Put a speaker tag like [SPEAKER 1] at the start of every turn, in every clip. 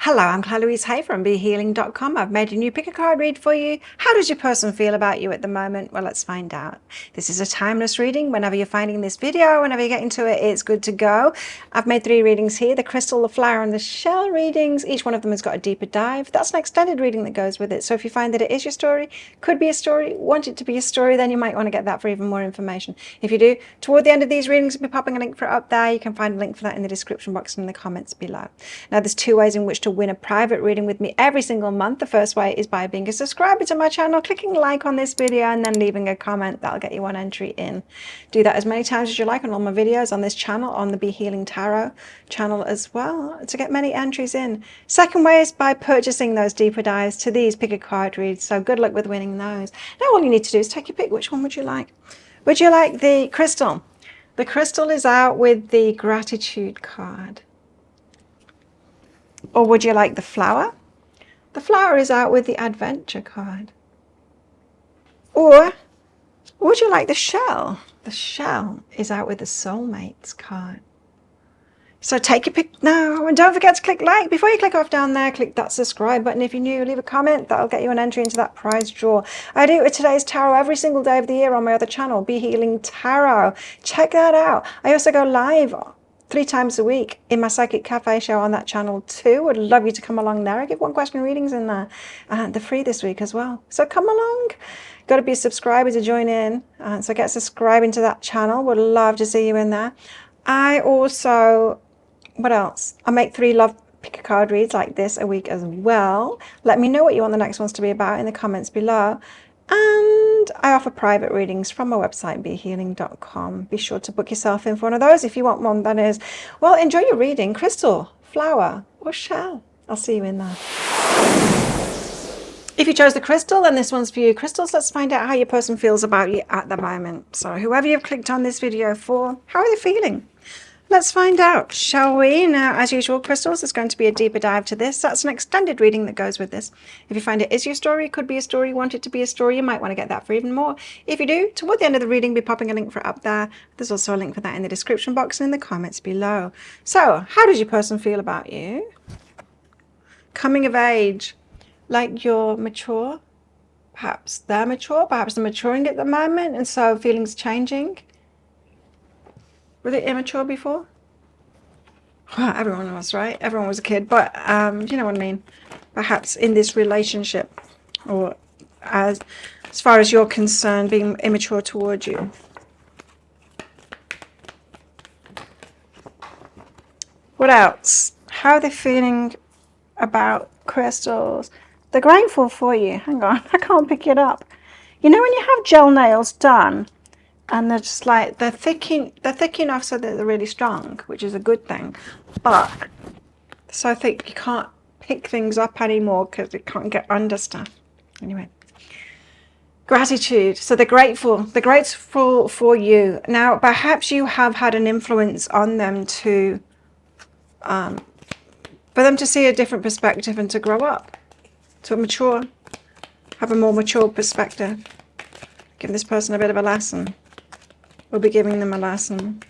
[SPEAKER 1] Hello, I'm Claire Louise Hay from BeHealing.com. I've made a new pick a card read for you. How does your person feel about you at the moment? Well, let's find out. This is a timeless reading. Whenever you're finding this video, whenever you get into it, it's good to go. I've made 3 readings here, the crystal, the flower, and the shell readings. Each one of them has got a deeper dive. That's an extended reading that goes with it. So if you find that it is your story, could be a story, want it to be a story, then you might want to get that for even more information. If you do, toward the end of these readings, I'll be popping a link for it up there. You can find a link for that in the description box and in the comments below. Now, there's 2 ways in which to win a private reading with me every single month. The first way is by being a subscriber to my channel, clicking like on this video, and then leaving a comment. That'll get you 1 entry in. Do that as many times as you like on all my videos on this channel, on the Be Healing Tarot channel as well, to get many entries in. Second way is by purchasing those deeper dives to these pick a card reads. So good luck with winning those. Now all you need to do is take your pick. Which one would you like? Would you like the crystal? The crystal is out with the gratitude card. Or would you like the flower? The flower is out with the adventure card. Or would you like the shell? The shell is out with the soulmates card. So take your pick now, and don't forget to click like. Before you click off down there, click that subscribe button. If you're new, leave a comment. That'll get you an entry into that prize draw. I do it with today's tarot every single day of the year on my other channel, Be Healing Tarot. Check that out. I also go live 3 times a week in my Psychic Cafe show on that channel too. Would love you to come along there. I give 1 question readings in there, and they're free this week as well. So come along. Got to be a subscriber to join in, so get subscribing to that channel. Would love to see you in there. I also, what else? I make 3 love pick a card reads like this a week as well. Let me know what you want the next ones to be about in the comments below. And I offer private readings from my website, BeHealing.com. Be sure to book yourself in for one of those if you want one, that is. Well, enjoy your reading. Crystal, flower, or shell. I'll see you in there. If you chose the crystal, then this one's for you. Crystals, let's find out how your person feels about you at the moment. So whoever you've clicked on this video for, how are they feeling? Let's find out, shall we? Now, as usual, crystals, there's going to be a deeper dive to this. That's an extended reading that goes with this. If you find it is your story, could be a story, you want it to be a story, you might want to get that for even more. If you do, toward the end of the reading, be popping a link for it up there. There's also a link for that in the description box and in the comments below. So, how does your person feel about you? Coming of age, like you're mature. Perhaps they're mature, perhaps they're maturing at the moment, and so feelings changing. Were they immature before? Well, everyone was, right? Everyone was a kid, but you know what I mean. Perhaps in this relationship, or as far as you're concerned, being immature towards you. What else? How are they feeling about crystals? They're grateful for you. Hang on, I can't pick it up. You know when you have gel nails done, and they're just like, they're thick enough so that they're really strong, which is a good thing. But they're so thick you can't pick things up anymore because it can't get under stuff. Anyway, gratitude. So they're grateful for you. Now, perhaps you have had an influence on them to, for them to see a different perspective and to grow up, to mature, have a more mature perspective. Give this person a bit of a lesson. We'll be giving them a lesson.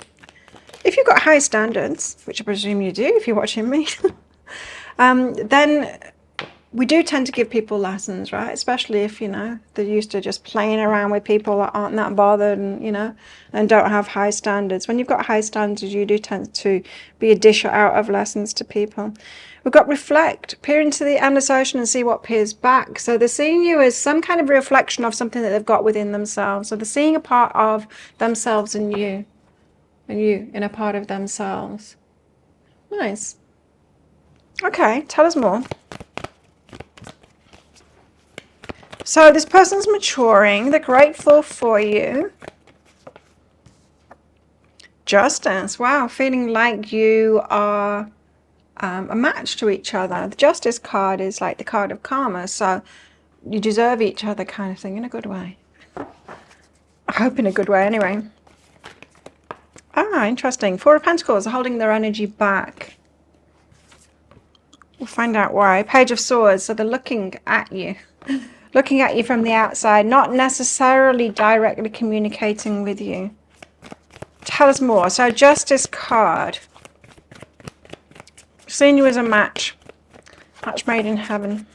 [SPEAKER 1] If you've got high standards, which I presume you do if you're watching me, then we do tend to give people lessons, right? Especially if, you know, they're used to just playing around with people that aren't that bothered and, you know, and don't have high standards. When you've got high standards, you do tend to be a disher out of lessons to people. We've got reflect, peer into the ocean and see what peers back. So they're seeing you as some kind of reflection of something that they've got within themselves. So they're seeing a part of themselves in you, and you in a part of themselves. Nice. Okay, tell us more. So this person's maturing. They're grateful for you. Justice. Wow, feeling like you are a match to each other. The Justice card is like the card of karma, so you deserve each other kind of thing in a good way. I hope in a good way anyway. Ah, interesting. 4 of Pentacles are holding their energy back. We'll find out why. Page of Swords, so they're looking at you. Looking at you from the outside, not necessarily directly communicating with you. Tell us more. So Justice card. Seeing you as a match. Match made in heaven.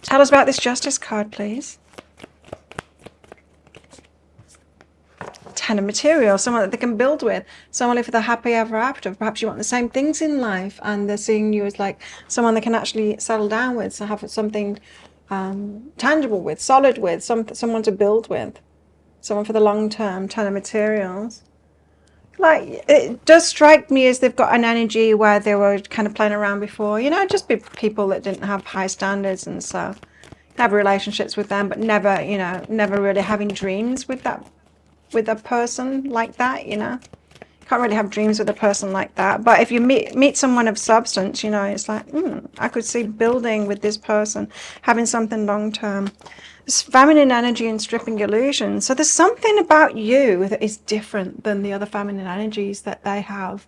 [SPEAKER 1] Tell us about this Justice card, please. Ten of materials, someone that they can build with, someone live with a happy ever after. Perhaps you want the same things in life and they're seeing you as like someone they can actually settle down with, so have something tangible with, solid with, someone to build with, someone for the long term. Ten of materials. Like, it does strike me as they've got an energy where they were kind of playing around before, you know, just be people that didn't have high standards, and so have relationships with them, but never, you know, never really having dreams with that, with a person like that, you know. Can't really have dreams with a person like that. But if you meet someone of substance, you know, it's like, I could see building with this person, having something long term. It's feminine energy and stripping illusion. So there's something about you that is different than the other feminine energies that they have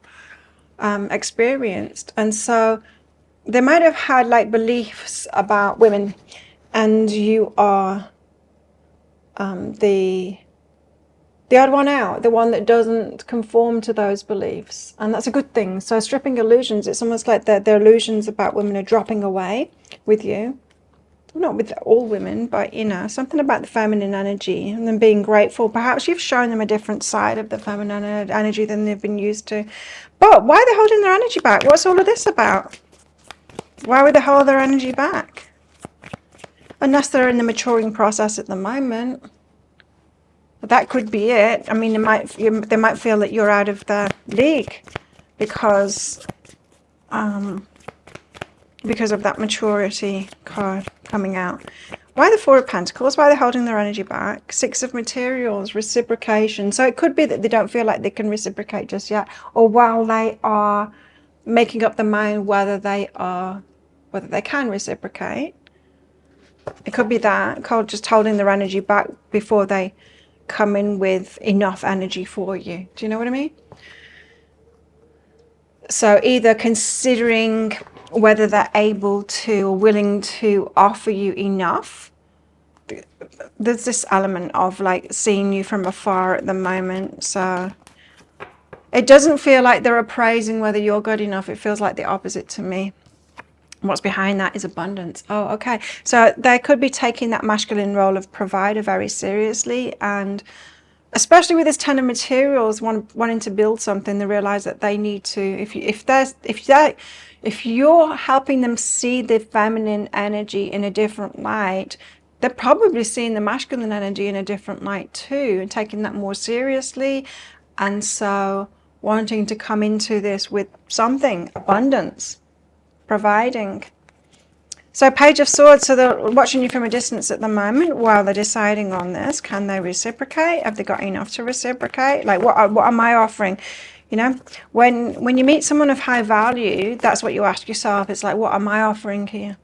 [SPEAKER 1] experienced. And so they might have had like beliefs about women, and you are the odd one out, the one that doesn't conform to those beliefs, and that's a good thing. So stripping illusions, it's almost like the illusions about women are dropping away with you. Not with all women, but you know, something about the feminine energy and them being grateful. Perhaps you've shown them a different side of the feminine energy than they've been used to. But why are they holding their energy back? What's all of this about? Why would they hold their energy back? Unless they're in the maturing process at the moment. That could be it. I mean, they might feel that you're out of their league because of that maturity card coming out. Why the Four of Pentacles? Why are they holding their energy back? Six of Materials, reciprocation. So it could be that they don't feel like they can reciprocate just yet, or while they are making up their mind whether they can reciprocate. It could be that just holding their energy back before they come in with enough energy for you. Do you know what I mean? So either considering whether they're able to or willing to offer you enough. There's this element of like seeing you from afar at the moment. So it doesn't feel like they're appraising whether you're good enough. It feels like the opposite to me. What's behind that is abundance. Oh, okay. So they could be taking that masculine role of provider very seriously, and especially with this Ten of Materials, wanting to build something, they realize that they need to. If you're helping them see the feminine energy in a different light, they're probably seeing the masculine energy in a different light too, and taking that more seriously, and so wanting to come into this with something, abundance. Providing. So Page of Swords, so they're watching you from a distance at the moment while they're deciding on this. Can they reciprocate? Have they got enough to reciprocate? Like, what am I offering? You know, when you meet someone of high value, that's what you ask yourself. It's like, what am I offering here?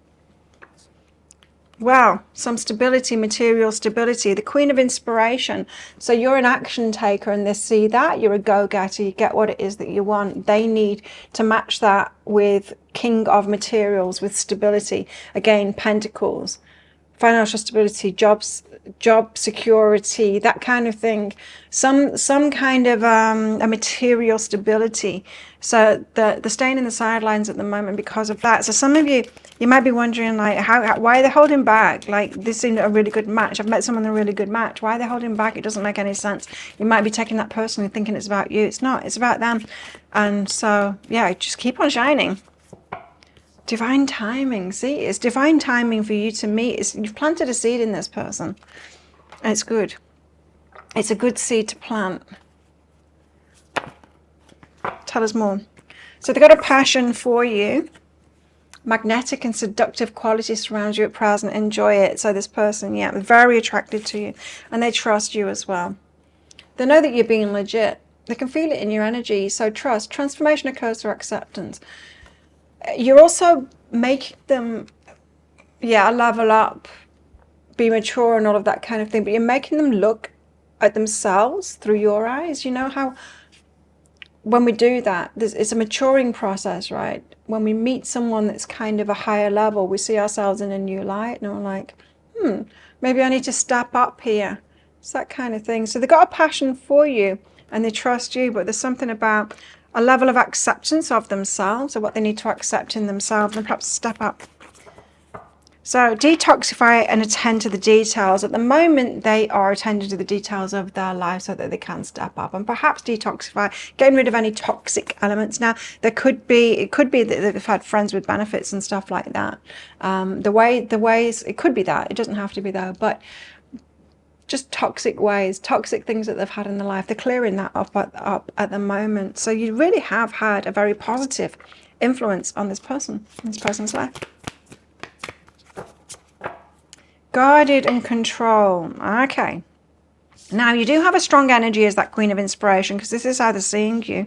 [SPEAKER 1] Well, some stability, material stability, the Queen of Inspiration. So you're an action taker and they see that. You're a go-getter. You get what it is that you want. They need to match that with King of Materials, with stability. Again, Pentacles, financial stability, job security, that kind of thing. Some kind of a material stability. So they're staying in the sidelines at the moment because of that. So some of you might be wondering, like, why are they holding back? Like, this seemed a really good match. I've met someone in a really good match. Why are they holding back? It doesn't make any sense. You might be taking that personally, thinking it's about you. It's not. It's about them. And so, yeah, just keep on shining. Divine timing. See, it's divine timing for you to meet. You've planted a seed in this person. And it's good. It's a good seed to plant. Tell us more. So they've got a passion for you. Magnetic and seductive quality surrounds you at present. Enjoy it. So this person, yeah, very attracted to you. And they trust you as well. They know that you're being legit. They can feel it in your energy. So trust. Transformation occurs through acceptance. You're also making them, level up, be mature and all of that kind of thing. But you're making them look at themselves through your eyes. You know how when we do that, it's a maturing process, right? When we meet someone that's kind of a higher level, we see ourselves in a new light and we're like, maybe I need to step up here. It's that kind of thing. So they've got a passion for you and they trust you, but there's something about a level of acceptance of themselves, or what they need to accept in themselves, and perhaps step up. So detoxify and attend to the details. At the moment, they are attending to the details of their life so that they can step up, and perhaps detoxify, getting rid of any toxic elements. Now, it could be that they've had friends with benefits and stuff like that. The ways, it could be that. It doesn't have to be though, but just toxic ways, toxic things that they've had in their life. They're clearing that up at the moment. So you really have had a very positive influence on this person, in this person's life. Guarded and control. Okay. Now, you do have a strong energy as that Queen of Inspiration, because this is how they're seeing you.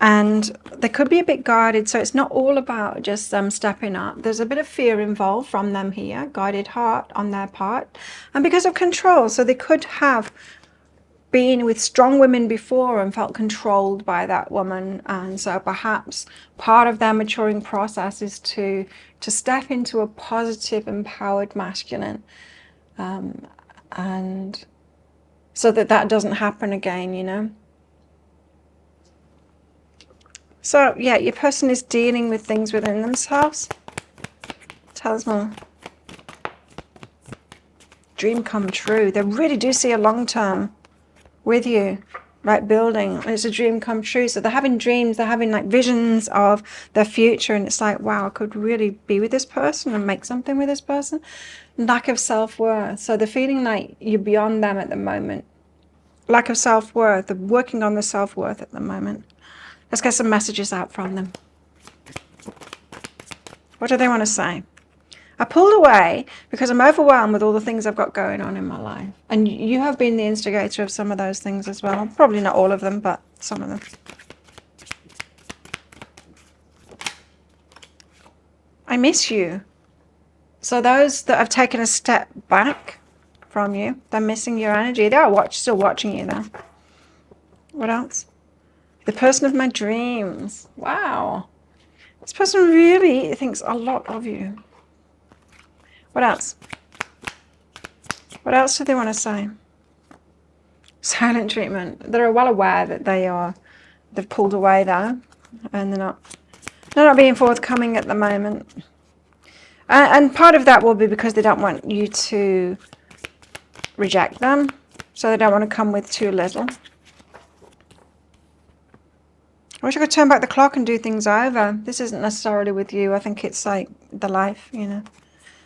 [SPEAKER 1] And they could be a bit guarded, so it's not all about just them stepping up. There's a bit of fear involved from them here, guarded heart on their part. And because of control, so they could have been with strong women before and felt controlled by that woman. And so perhaps part of their maturing process is to step into a positive, empowered masculine. And so that doesn't happen again, you know. So, yeah, your person is dealing with things within themselves. Tell us more. Dream come true. They really do see a long term with you, right? Building. It's a dream come true. So they're having dreams. They're having like visions of their future. And it's like, wow, I could really be with this person and make something with this person. Lack of self-worth. So they're feeling like you're beyond them at the moment. Lack of self-worth. They're working on the self-worth at the moment. Let's get some messages out from them. What do they want to say? I pulled away because I'm overwhelmed with all the things I've got going on in my life. And you have been the instigator of some of those things as well. Probably not all of them, but some of them. I miss you. So those that have taken a step back from you, they're missing your energy. They are still watching you though. What else? The person of my dreams. Wow. This person really thinks a lot of you. What else? What else do they want to say? Silent treatment. They're well aware that they've pulled away there, and they're not being forthcoming at the moment. And part of that will be because they don't want you to reject them, so they don't want to come with too little. I wish I could turn back the clock and do things over. This isn't necessarily with you. I think it's like the life, you know.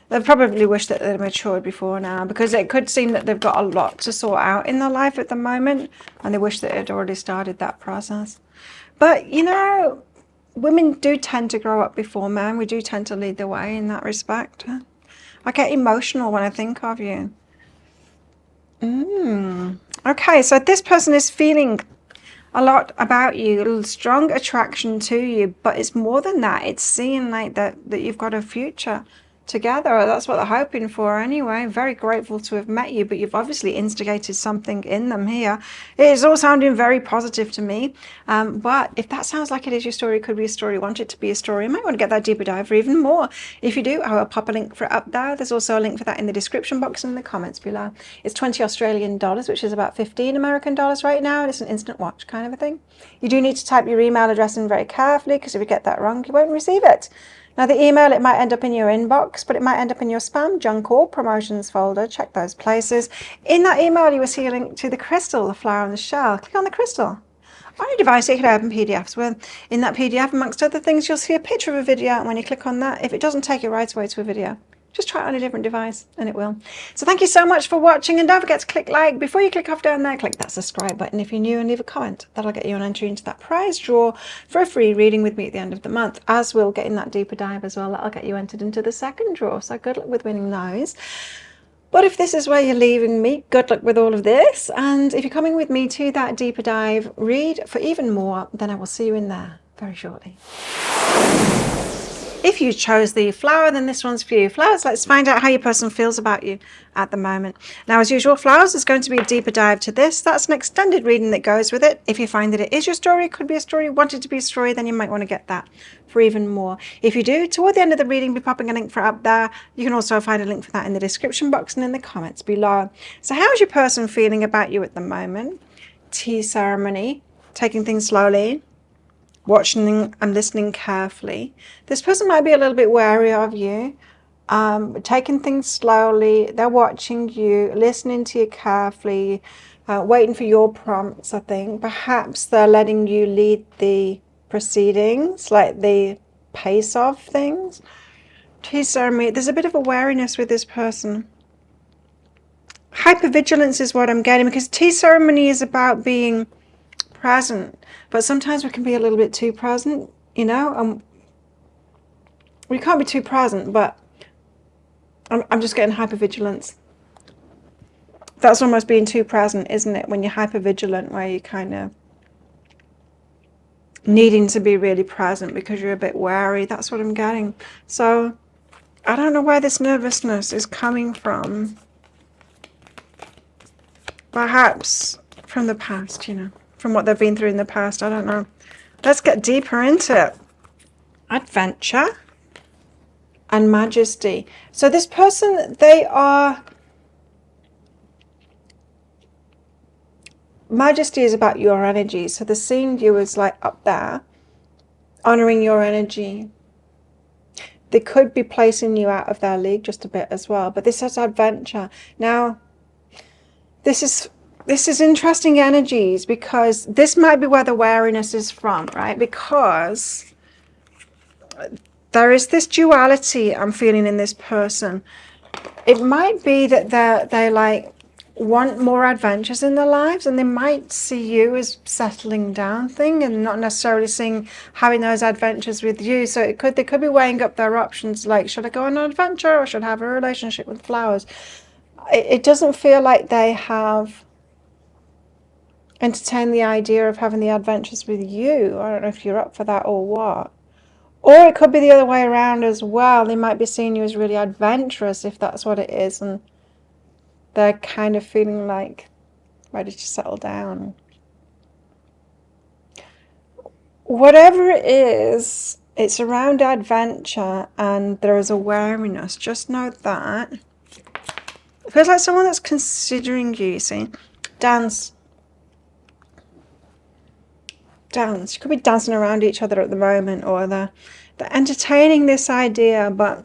[SPEAKER 1] They probably wish that they'd matured before now, because it could seem that they've got a lot to sort out in their life at the moment, and they wish that it had already started that process. But, you know, women do tend to grow up before men. We do tend to lead the way in that respect. I get emotional when I think of you. Okay, so this person is feeling a lot about you, strong attraction to you, but it's more than that. It's seeing like that you've got a future together. That's what they're hoping for anyway. Very grateful to have met you, but you've obviously instigated something in them here. It is all sounding very positive to me, but if that sounds like it is your story, it could be a story, want it to be a story, you might want to get that deeper dive for even more. If you do, I will pop a link for it up there. There's also a link for that in the description box and in the comments below. It's 20 Australian dollars, which is about 15 American dollars right now, and it's an instant watch kind of a thing. You do need to type your email address in very carefully, because if you get that wrong, you won't receive it. Now the email, it might end up in your inbox, but it might end up in your spam, junk, or promotions folder. Check those places. In that email, you will see a link to the crystal, the flower and the shell. Click on the crystal. On your device, you can open PDFs with. In that PDF, amongst other things, you'll see a picture of a video, and when you click on that, if it doesn't take you right away to a video, just try it on a different device and it will. So thank you so much for watching, and don't forget to click like. Before you click off down there, click that subscribe button if you're new, and leave a comment. That'll get you an entry into that prize draw for a free reading with me at the end of the month, as we'll get in that deeper dive as well. That'll get you entered into the second draw, so good luck with winning those. But if this is where you're leaving me, good luck with all of this. And if you're coming with me to that deeper dive read for even more, then I will see you in there very shortly. If you chose the flower, then this one's for you. Flowers, let's find out how your person feels about you at the moment. Now, as usual, flowers, there's going to be a deeper dive to this. That's an extended reading that goes with it. If you find that it is your story, it could be a story, want it to be a story, then you might want to get that for even more. If you do, toward the end of the reading, be popping a link for it up there. You can also find a link for that in the description box and in the comments below. So how's your person feeling about you at the moment? Tea ceremony, taking things slowly. watching and listening carefully. This person might be a little bit wary of you, taking things slowly. They're watching you, listening to you carefully, waiting for your prompts, I think. Perhaps they're letting you lead the proceedings, like the pace of things. Tea ceremony, there's a bit of a wariness with this person. Hypervigilance is what I'm getting, because tea ceremony is about being present, but sometimes we can be a little bit too present, you know. We can't be too present, but I'm just getting hypervigilance. That's almost being too present, isn't it? When you're hypervigilant, where you're kind of needing to be really present because you're a bit wary. That's what I'm getting. So I don't know where this nervousness is coming from. Perhaps from the past, you know, from what they've been through in the past. I don't know. Let's get deeper into it. Adventure and majesty. So this person, they are... Majesty is about your energy. So they're seeing you as like up there, honoring your energy. They could be placing you out of their league just a bit as well. But this is adventure. Now, this is interesting energies, because this might be where the wariness is from, right? Because there is this duality I'm feeling in this person. It might be that they like want more adventures in their lives, and they might see you as settling down thing and not necessarily having those adventures with you. So they could be weighing up their options, like, should I go on an adventure or should I have a relationship with flowers? It doesn't feel like they have entertained the idea of having the adventures with you. I don't know if you're up for that or what. Or it could be the other way around as well. They might be seeing you as really adventurous, if that's what it is, and they're kind of feeling like ready to settle down. Whatever it is, it's around adventure and there is awareness. Just know that. It feels like someone that's considering you, see? Dance. You could be dancing around each other at the moment, or they're entertaining this idea, but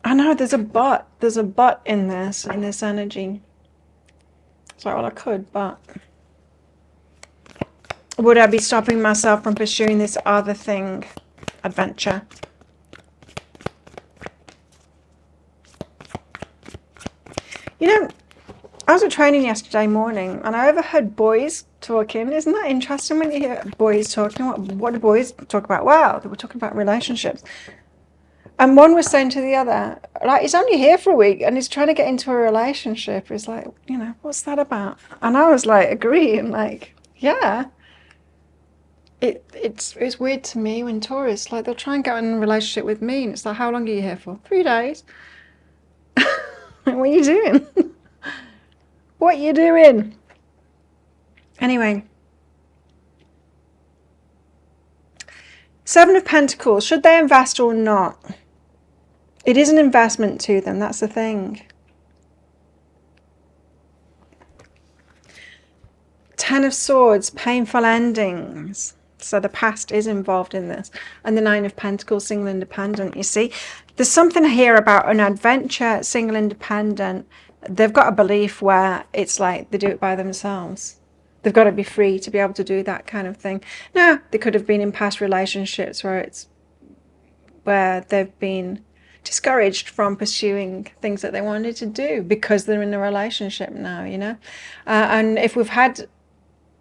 [SPEAKER 1] I know there's a but. There's a but in this energy. It's like, well, I could, but would I be stopping myself from pursuing this other thing? Adventure. You know, I was at training yesterday morning and I overheard boys talking. Isn't that interesting when you hear boys talking? What do boys talk about? Wow, they were talking about relationships. And one was saying to the other, like, he's only here for a week and he's trying to get into a relationship. It's like, you know, what's that about? And I was like, agreeing, like, yeah. It's weird to me when tourists, like, they'll try and get in a relationship with me. And it's like, how long are you here for? 3 days. What are you doing? What are you doing? Anyway. 7 of Pentacles. Should they invest or not? It is an investment to them. That's the thing. 10 of Swords. Painful endings. So the past is involved in this. And the 9 of Pentacles. Single independent. You see, there's something here about an adventure, single independent. They've got a belief where it's like they do it by themselves. They've got to be free to be able to do that kind of thing. Now, they could have been in past relationships where they've been discouraged from pursuing things that they wanted to do because they're in a relationship now, you know. And if we've had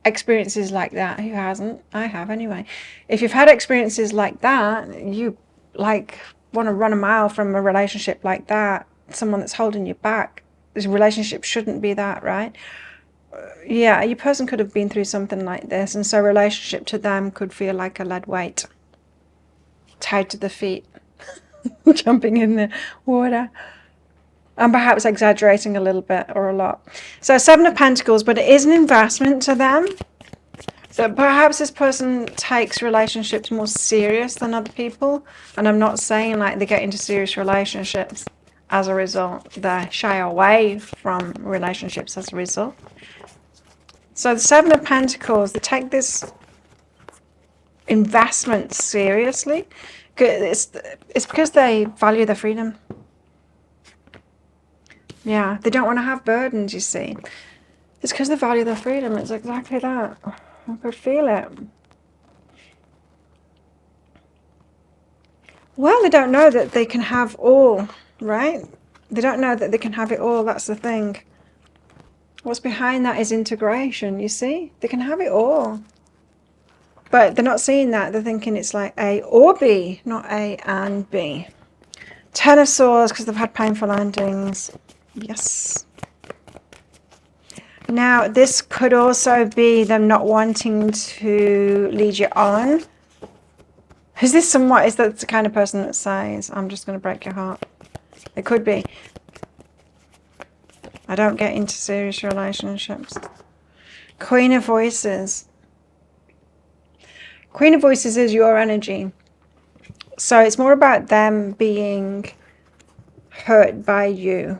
[SPEAKER 1] experiences like that, who hasn't? I have anyway. If you've had experiences like that, you like want to run a mile from a relationship like that, someone that's holding you back. This relationship shouldn't be that, right? Yeah, your person could have been through something like this, and so relationship to them could feel like a lead weight tied to the feet. Jumping in the water, and perhaps exaggerating a little bit or a lot. So 7 of Pentacles, but it is an investment to them. So perhaps this person takes relationships more serious than other people, and I'm not saying like they get into serious relationships as a result. They shy away from relationships as a result. So the 7 of Pentacles, they take this investment seriously. It's because they value their freedom. Yeah, they don't want to have burdens, you see. It's because they value their freedom. It's exactly that. I could feel it. Well, they don't know that they can have all, right? They don't know that they can have it all. That's the thing. What's behind that is integration, you see? They can have it all. But they're not seeing that. They're thinking it's like A or B, not A and B. 10 of Swords, because they've had painful endings. Yes. Now, this could also be them not wanting to lead you on. Is that the kind of person that says, I'm just going to break your heart? It could be. I don't get into serious relationships. Queen of Voices. Queen of Voices is your energy. So it's more about them being hurt by you.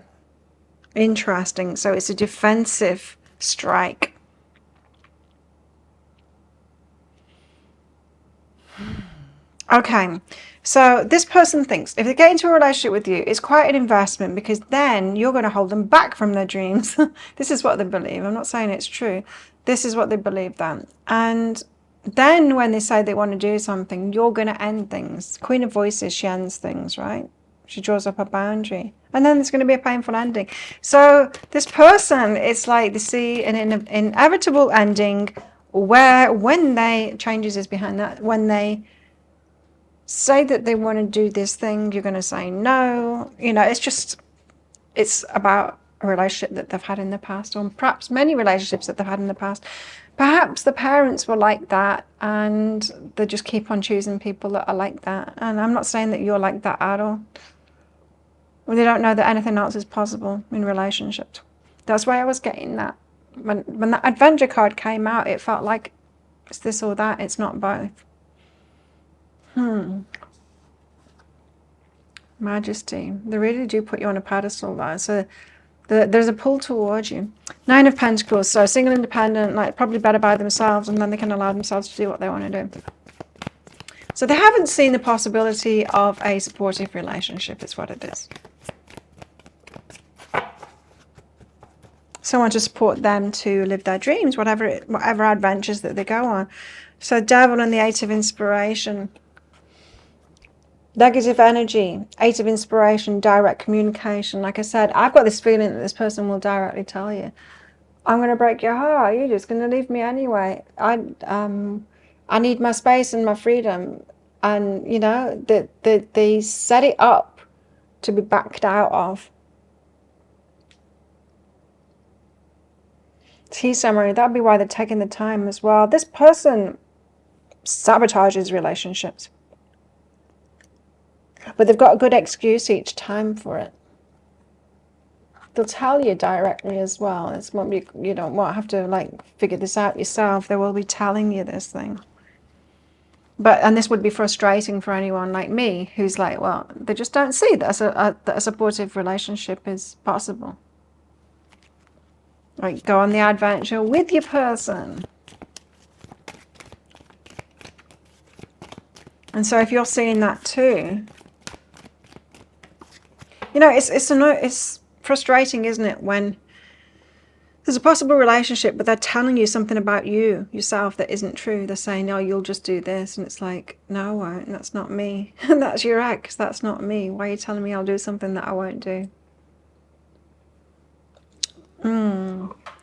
[SPEAKER 1] Interesting. So it's a defensive strike. Okay. So this person thinks if they get into a relationship with you, it's quite an investment because then you're going to hold them back from their dreams. This is what they believe. I'm not saying it's true. This is what they believe then. And then when they say they want to do something, you're going to end things. Queen of Voices, she ends things, right? She draws up a boundary. And then there's going to be a painful ending. So this person, it's like they see an inevitable ending where changes is behind that, when they say that they want to do this thing, you're going to say no. You know, it's about a relationship that they've had in the past, or perhaps many relationships that they've had in the past. Perhaps the parents were like that and they just keep on choosing people that are like that. And I'm not saying that you're like that at all. Well, they don't know that anything else is possible in relationships. That's why I was getting that. When that adventure card came out, it felt like it's this or that. It's not both. Majesty. They really do put you on a pedestal though. So there's a pull towards you. 9 of Pentacles. So single, independent, like probably better by themselves, and then they can allow themselves to do what they want to do. So they haven't seen the possibility of a supportive relationship. It's what it is. Someone to support them to live their dreams, whatever adventures that they go on. So Devil and the 8 of Inspiration. Negative energy, 8 of Inspiration, direct communication. Like I said, I've got this feeling that this person will directly tell you, I'm going to break your heart. You're just going to leave me anyway. I need my space and my freedom. And, you know, they set it up to be backed out of. Tea summary, that'd be why they're taking the time as well. This person sabotages relationships. But they've got a good excuse each time for it. They'll tell you directly as well. It's what you don't have to like figure this out yourself. They will be telling you this thing. And this would be frustrating for anyone like me who's like, well, they just don't see that a supportive relationship is possible. Like, go on the adventure with your person. And so if you're seeing that too, you know, it's frustrating, isn't it, when there's a possible relationship, but they're telling you something about yourself that isn't true. They're saying, oh, you'll just do this. And it's like, no, I won't. That's not me. That's your ex. That's not me. Why are you telling me I'll do something that I won't do?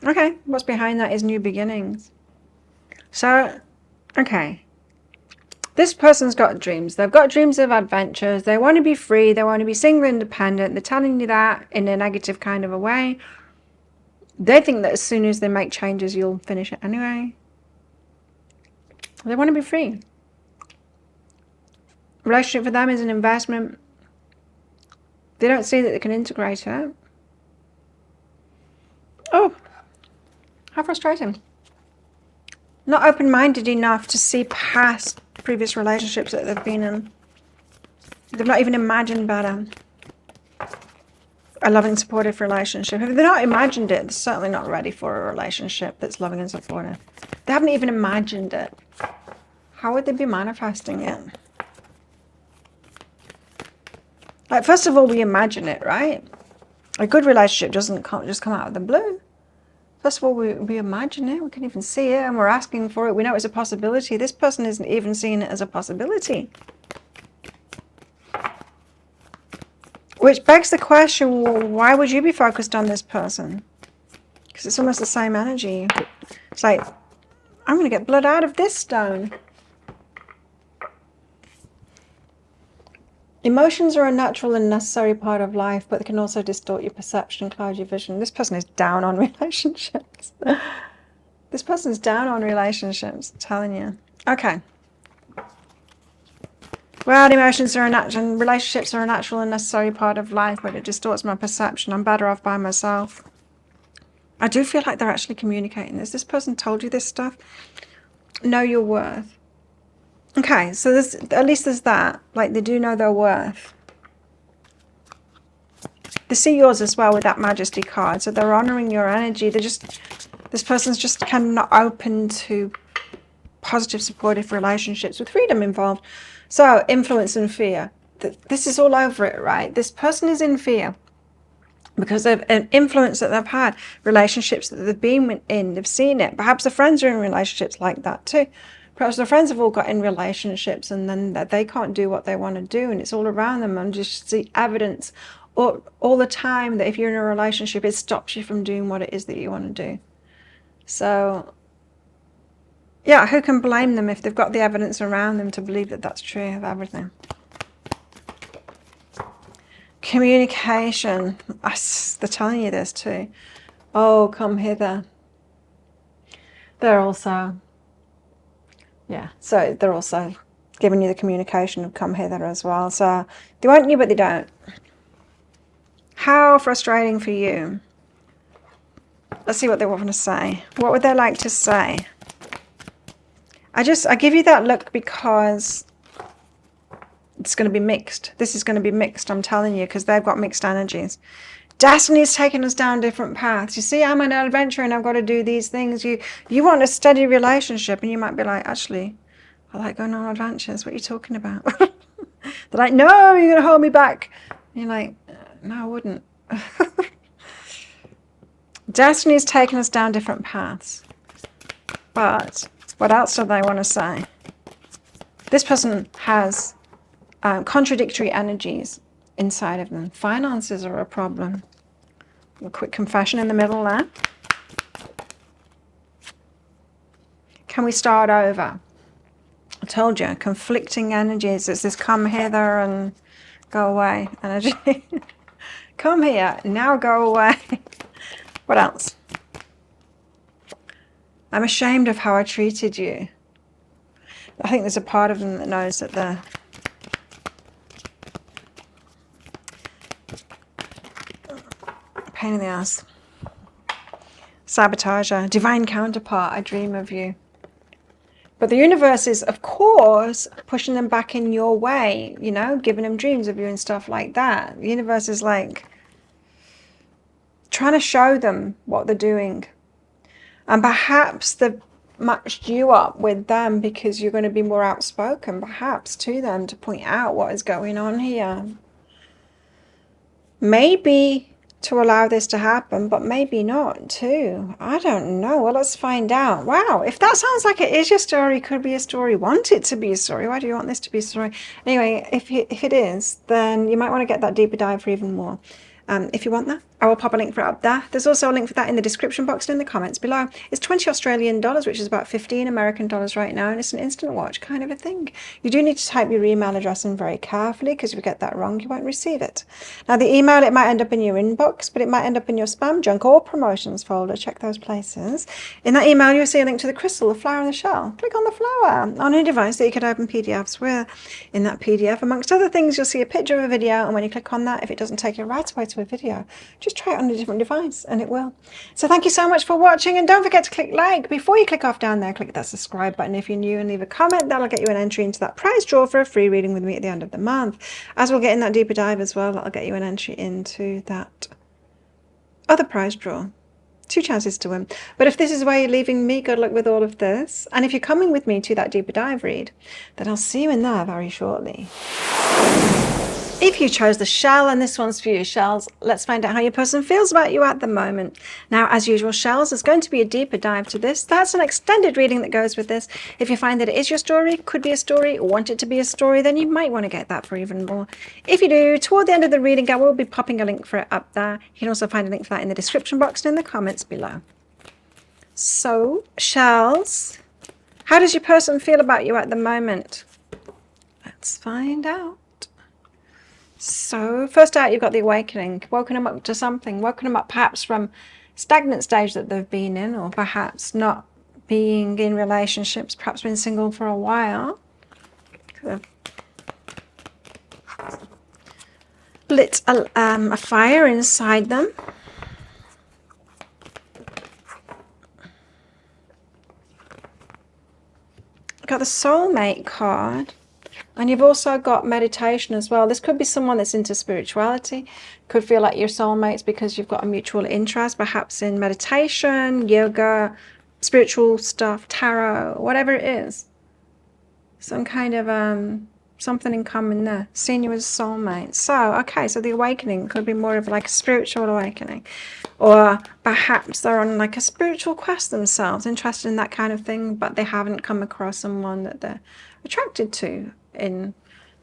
[SPEAKER 1] Okay, what's behind that is new beginnings. So, okay. This person's got dreams. They've got dreams of adventures. They want to be free. They want to be single, independent. They're telling you that in a negative kind of a way. They think that as soon as they make changes, you'll finish it anyway. They want to be free. Relationship for them is an investment. They don't see that they can integrate it. Oh, how frustrating. Not open-minded enough to see past previous relationships that they've been in. They've not even imagined better. A loving, supportive relationship. If they've not imagined it, they're certainly not ready for a relationship that's loving and supportive. They haven't even imagined it. How would they be manifesting it? Like, first of all, we imagine it, right? A good relationship doesn't just come out of the blue. First of all, we imagine it. We can even see it, and we're asking for it. We know it's a possibility. This person isn't even seeing it as a possibility. Which begs the question, well, why would you be focused on this person? Because it's almost the same energy. It's like, I'm going to get blood out of this stone. Emotions are a natural and necessary part of life, but they can also distort your perception and cloud your vision. This person is down on relationships. This person is down on relationships, I'm telling you. Okay. Well, emotions are a natural, and relationships are a natural and necessary part of life, but it distorts my perception. I'm better off by myself. I do feel like they're actually communicating this. This person told you this stuff. Know your worth. Okay, so there's, at least there's that. Like, they do know their worth. They see yours as well with that Majesty card. So they're honoring your energy. They're just, this person's just kind of not open to positive, supportive relationships with freedom involved. So, influence and fear. This is all over it, right? This person is in fear because of an influence that they've had, relationships that they've been in, they've seen it. Perhaps the friends are in relationships like that too. Perhaps the friends have all got in relationships and then they can't do what they want to do, and it's all around them, and just see evidence all the time that if you're in a relationship, it stops you from doing what it is that you want to do. So, yeah, who can blame them if they've got the evidence around them to believe that that's true of everything? Communication. They're telling you this too. Oh, come hither. They're also... yeah, so they're also giving you the communication of come hither as well. So they want you, but they don't. How frustrating for you. Let's see what they want to say. What would they like to say? I give you that look because it's going to be mixed. This is going to be mixed, I'm telling you, because they've got mixed energies. Destiny's taking us down different paths. You see, I'm an adventurer and I've got to do these things. You want a steady relationship, and you might be like, actually, I like going on adventures. What are you talking about? They're like, no, you're going to hold me back. And you're like, no, I wouldn't. Destiny's taking us down different paths. But what else do they want to say? This person has contradictory energies inside of them. Finances are a problem. A quick confession in the middle there. Can we start over? I told you, conflicting energies. It's this come hither and go away energy. Come here, now go away. What else? I'm ashamed of how I treated you. I think there's a part of them that knows that they're pain in the ass. Sabotager, divine counterpart, I dream of you. But the universe is, of course, pushing them back in your way, you know, giving them dreams of you and stuff like that. The universe is like trying to show them what they're doing. And perhaps they've matched you up with them because you're going to be more outspoken, perhaps, to them to point out what is going on here. Maybe to allow this to happen, but maybe not too. I don't know. Well, let's find out. Wow, if that sounds like it is your story, could be a story. Want it to be a story. Why do you want this to be a story? Anyway, if it is, then you might want to get that deeper dive for even more. If you want that, I will pop a link for it up there. There's also a link for that in the description box and in the comments below. It's 20 Australian dollars, which is about 15 American dollars right now, and it's an instant watch kind of a thing. You do need to type your email address in very carefully, because if you get that wrong, you won't receive it. Now, the email, it might end up in your inbox, but it might end up in your spam, junk, or promotions folder. Check those places. In that email, you'll see a link to the crystal, the flower, and the shell. Click on the flower on any device that you could open PDFs with. In that PDF, amongst other things, you'll see a picture of a video, and when you click on that, if it doesn't take you right away to a video, just try it on a different device and it will. So thank you so much for watching, and don't forget to click like. Before you click off down there, click that subscribe button if you're new, and leave a comment. That'll get you an entry into that prize draw for a free reading with me at the end of the month. As we'll get in that deeper dive as well, that'll get you an entry into that other prize draw 2 chances to win. But if this is where you're leaving me, good luck with all of this. And if you're coming with me to that deeper dive read, then I'll see you in there very shortly. If you chose the shell, and this one's for you, shells, let's find out how your person feels about you at the moment. Now, as usual, shells, there's going to be a deeper dive to this. That's an extended reading that goes with this. If you find that it is your story, could be a story, or want it to be a story, then you might want to get that for even more. If you do, toward the end of the reading, I will be popping a link for it up there. You can also find a link for that in the description box and in the comments below. So, shells, how does your person feel about you at the moment? Let's find out. So, first out, you've got the awakening. Woken them up to something. Woken them up perhaps from stagnant stage that they've been in, or perhaps not being in relationships, perhaps been single for a while. Lit a fire inside them. Got the soulmate card. And you've also got meditation as well. This could be someone that's into spirituality. Could feel like your soulmates because you've got a mutual interest, perhaps in meditation, yoga, spiritual stuff, tarot, whatever it is. Some kind of something in common there. Seeing you as a soulmate. So, okay, so the awakening could be more of like a spiritual awakening. Or perhaps they're on like a spiritual quest themselves, interested in that kind of thing, but they haven't come across someone that they're attracted to, in,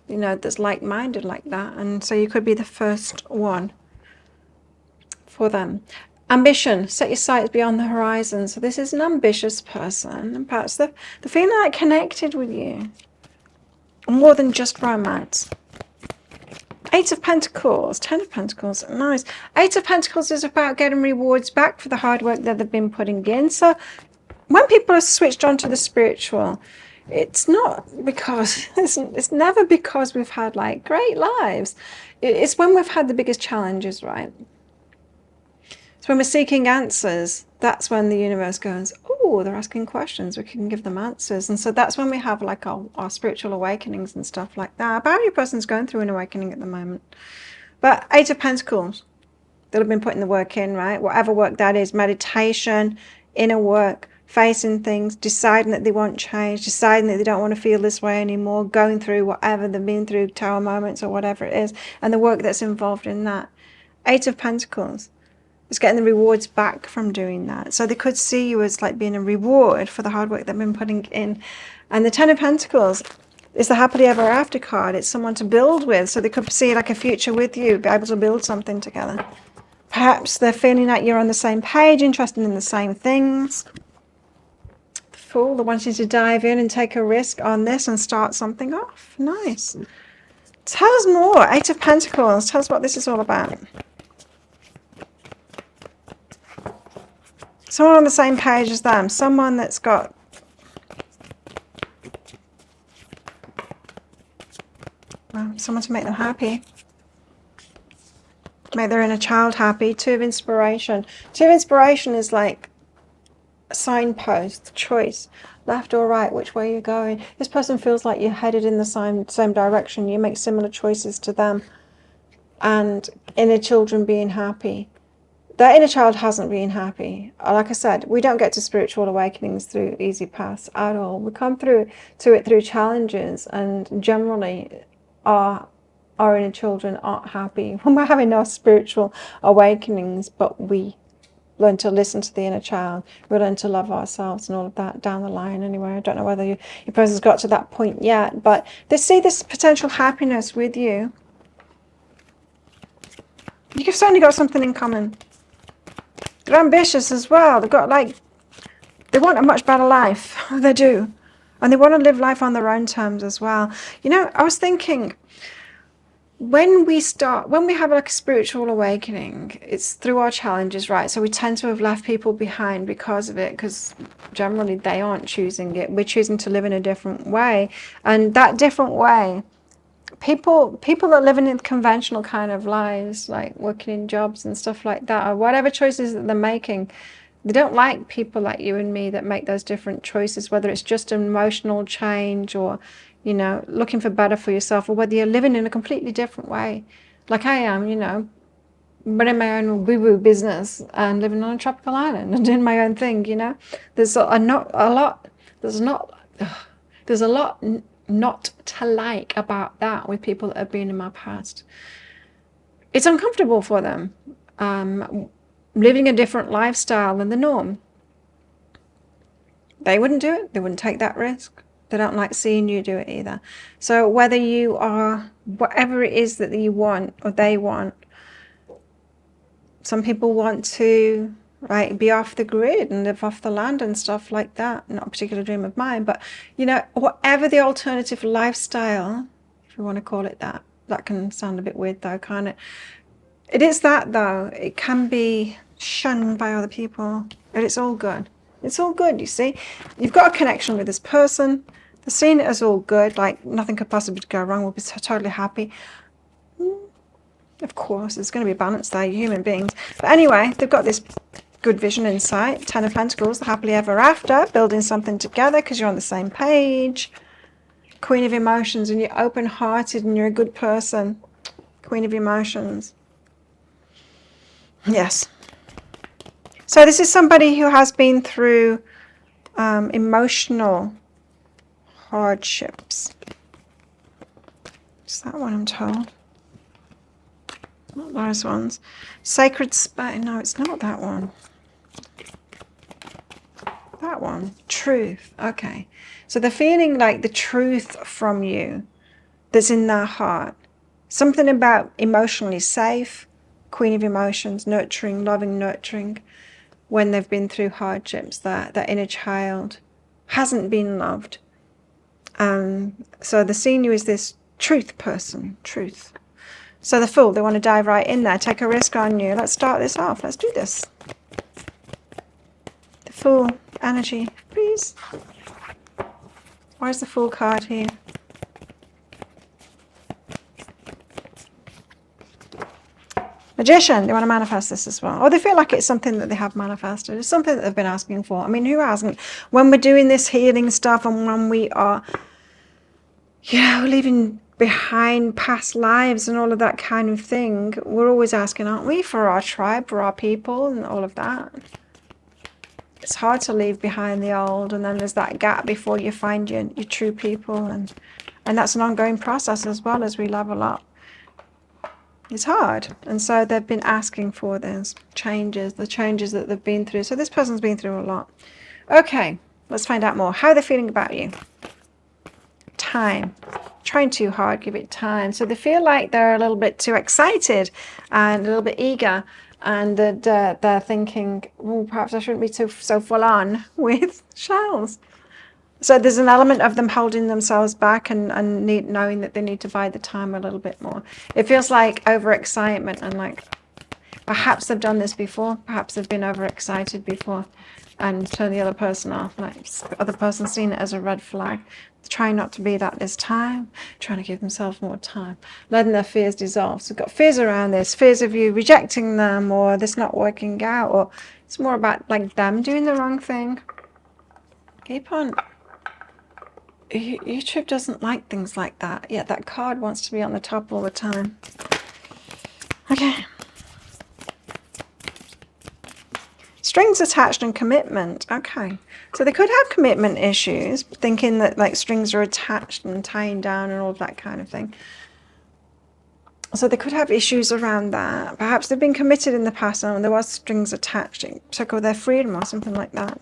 [SPEAKER 1] you know, that's like-minded like that, and so you could be the first one for them. Ambition, set your sights beyond the horizon. So this is an ambitious person, and perhaps they're feeling like connected with you more than just romance. 8 of Pentacles, 10 of Pentacles, nice. 8 of Pentacles is about getting rewards back for the hard work that they've been putting in. So when people are switched on to the spiritual, it's not because, it's never because we've had like great lives. It's when we've had the biggest challenges, right? So when we're seeking answers, that's when the universe goes, oh, they're asking questions, we can give them answers. And so that's when we have like our spiritual awakenings and stuff like that. About your person's going through an awakening at the moment. But 8 of Pentacles, they'll have been putting the work in, right? Whatever work that is, meditation, inner work, facing things, deciding that they want change, deciding that they don't want to feel this way anymore, going through whatever they've been through, tower moments or whatever it is, and the work that's involved in that. 8 of Pentacles is getting the rewards back from doing that. So they could see you as like being a reward for the hard work they've been putting in. And the 10 of Pentacles is the happily ever after card. It's someone to build with. So they could see like a future with you, be able to build something together. Perhaps they're feeling like you're on the same page, interested in the same things. Fool, they're wanting to dive in and take a risk on this and start something off. Nice. Tell us more. 8 of Pentacles. Tell us what this is all about. Someone on the same page as them. Someone that's got someone to make them happy. Make their inner child happy. 2 of Inspiration. 2 of Inspiration is like a signpost, choice, left or right, which way you're going. This person feels like you're headed in the same direction. You make similar choices to them. And inner children being happy. Their inner child hasn't been happy. Like I said, we don't get to spiritual awakenings through easy paths at all. We come through to it through challenges, and generally our inner children aren't happy when we're having our spiritual awakenings, but we learn to listen to the inner child. We learn to love ourselves and all of that down the line anyway. I don't know whether your person's got to that point yet, but they see this potential happiness with you. You've certainly got something in common. They're ambitious as well. They've got like, they want a much better life. They do. And they want to live life on their own terms as well. You know, I was thinking, when we have like a spiritual awakening, it's through our challenges, right? So we tend to have left people behind because of it, because generally they aren't choosing it. We're choosing to live in a different way. And that different way, people that are living in conventional kind of lives, like working in jobs and stuff like that, or whatever choices that they're making, they don't like people like you and me that make those different choices, whether it's just an emotional change or, you know, looking for better for yourself, or whether you're living in a completely different way, like I am, you know, running my own woo-woo business and living on a tropical island and doing my own thing, you know. There's a lot not to like about that with people that have been in my past. It's uncomfortable for them, living a different lifestyle than the norm. They wouldn't do it. They wouldn't take that risk. They don't like seeing you do it either. So whether you are, whatever it is that you want or they want, some people want to, right, be off the grid and live off the land and stuff like that. Not a particular dream of mine, but, you know, whatever the alternative lifestyle, if you want to call it that, that can sound a bit weird though, can't it? It is that though. It can be shunned by other people, but it's all good. It's all good, you see. You've got a connection with this person. They're seeing it as all good, like nothing could possibly go wrong. We'll be totally happy. Of course, there's going to be a balance there, you're human beings. But anyway, they've got this good vision insight. 10 of Pentacles, the happily ever after, building something together because you're on the same page. Queen of Emotions, and you're open-hearted and you're a good person. Queen of Emotions. Yes. So this is somebody who has been through emotional hardships. Is that what I'm told? Not those ones. Sacred space. No, it's not that one. That one. Truth. Okay. So they're feeling like the truth from you that's in their heart. Something about emotionally safe. Queen of Emotions. Nurturing, loving, nurturing. When they've been through hardships, that inner child hasn't been loved. So the seeing you is this truth person. Truth. So the Fool, they want to dive right in there, take a risk on you. Let's start this off. Let's do this. The Fool energy, please. Where's the Fool card here? Magician, they want to manifest this as well. Or they feel like it's something that they have manifested. It's something that they've been asking for. I mean, who hasn't? When we're doing this healing stuff and when we are, you know, leaving behind past lives and all of that kind of thing, we're always asking, aren't we, for our tribe, for our people and all of that. It's hard to leave behind the old, and then there's that gap before you find your true people, and that's an ongoing process as well as we level up. It's hard, and so they've been asking for those changes, the changes that they've been through. So this person's been through a lot. Okay, let's find out more. How are they feeling about you? Time. Trying too hard, give it time. So they feel like they're a little bit too excited and a little bit eager, and that they're thinking, oh, perhaps I shouldn't be so full on with shells. So there's an element of them holding themselves back and knowing that they need to bide the time a little bit more. It feels like overexcitement, and like perhaps they've done this before, perhaps they've been overexcited before and turn the other person off, like the other person seeing it as a red flag. Trying not to be that this time, trying to give themselves more time, letting their fears dissolve. So we've got fears around this, fears of you rejecting them, or this not working out, or it's more about like them doing the wrong thing. Keep on. YouTube doesn't like things like that. Yeah, that card wants to be on the top all the time. Okay. Strings attached and commitment. Okay. So they could have commitment issues, thinking that like strings are attached and tying down and all of that kind of thing. So they could have issues around that. Perhaps they've been committed in the past and there was strings attached. It took away their freedom or something like that.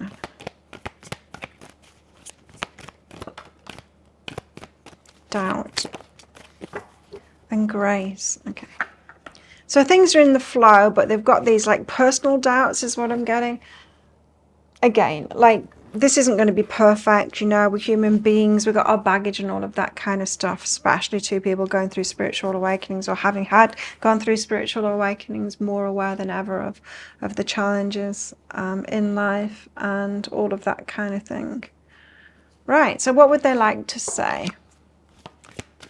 [SPEAKER 1] Doubt and grace. Okay. So things are in the flow, but they've got these like personal doubts is what I'm getting. Again, like this isn't going to be perfect, you know, we're human beings, we've got our baggage and all of that kind of stuff, especially to people going through spiritual awakenings or having gone through spiritual awakenings, more aware than ever of the challenges in life and all of that kind of thing. Right, so what would they like to say?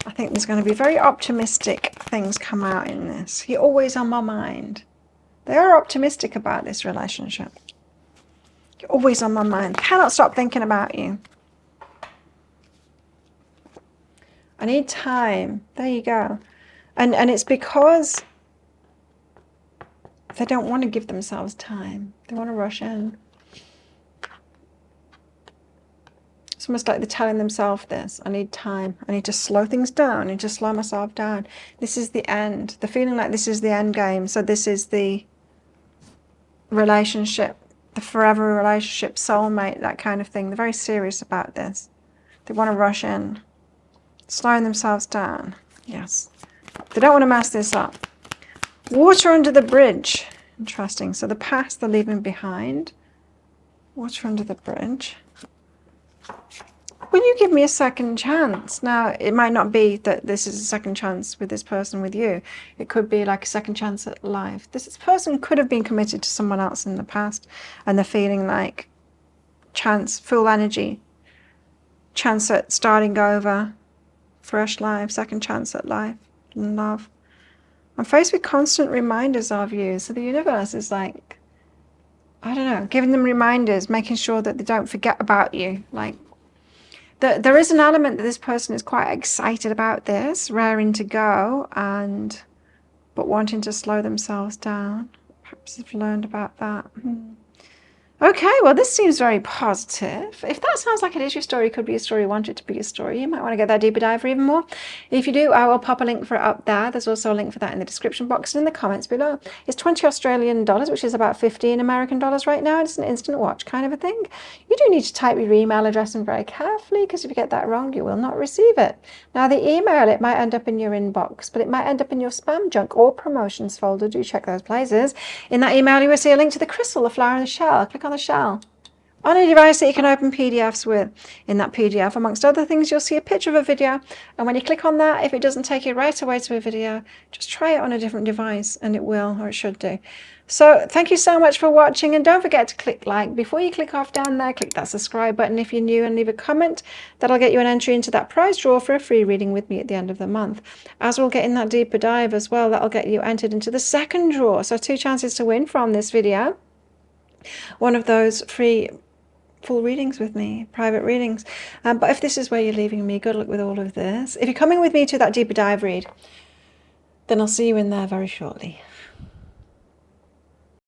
[SPEAKER 1] I think there's going to be very optimistic things come out in this. You're always on my mind. They are optimistic about this relationship. You're always on my mind. Cannot stop thinking about you. I need time. There you go. And it's because They don't want to give themselves time. They want to rush in. It's almost like they're telling themselves this. I need time. I need to slow things down. I need to slow myself down. This is the end. They're feeling like this is the end game. So this is the relationship, the forever relationship, soulmate, that kind of thing. They're very serious about this. They want to rush in. Slowing themselves down. Yes. They don't want to mess this up. Water under the bridge. Interesting. So the past they're leaving behind. Water under the bridge. Will you give me a second chance? Now, it might not be that this is a second chance with this person with you. It could be like a second chance at life. This person could have been committed to someone else in the past, and they're feeling like chance, full energy, chance at starting over, fresh life, second chance at life and love. I'm faced with constant reminders of you. So the universe is like, I don't know, giving them reminders, making sure that they don't forget about you. Like, there is an element that this person is quite excited about this, raring to go, but wanting to slow themselves down. Perhaps they've learned about that. Okay, well, this seems very positive. If that sounds like it is your story, could be a story, want it to be a story, you might want to get that deeper dive for even more. If you do, I will pop a link for it up there. There's also a link for that in the description box and in the comments below. It's 20 Australian dollars, which is about 15 American dollars right now. It's an instant watch kind of a thing. You do need to type your email address in very carefully, because if you get that wrong, you will not receive it. Now, the email, it might end up in your inbox, but it might end up in your spam, junk, or promotions folder. Do check those places. In that email, you will see a link to the crystal, the flower, and the shell. Click on the shell on a device that you can open PDFs with. In that PDF, amongst other things, you'll see a picture of a video, and when you click on that, if it doesn't take you right away to a video, just try it on a different device and it will, or it should do. So thank you so much for watching, and don't forget to click like. Before you click off down there, click that subscribe button if you're new, and leave a comment. That'll get you an entry into that prize draw for a free reading with me at the end of the month. As we'll get in that deeper dive as well, that'll get you entered into the second draw. So 2 chances to win from this video. One of those free full readings with me, private readings. But if this is where you're leaving me, good luck with all of this. If you're coming with me to that deeper dive read, then I'll see you in there very shortly.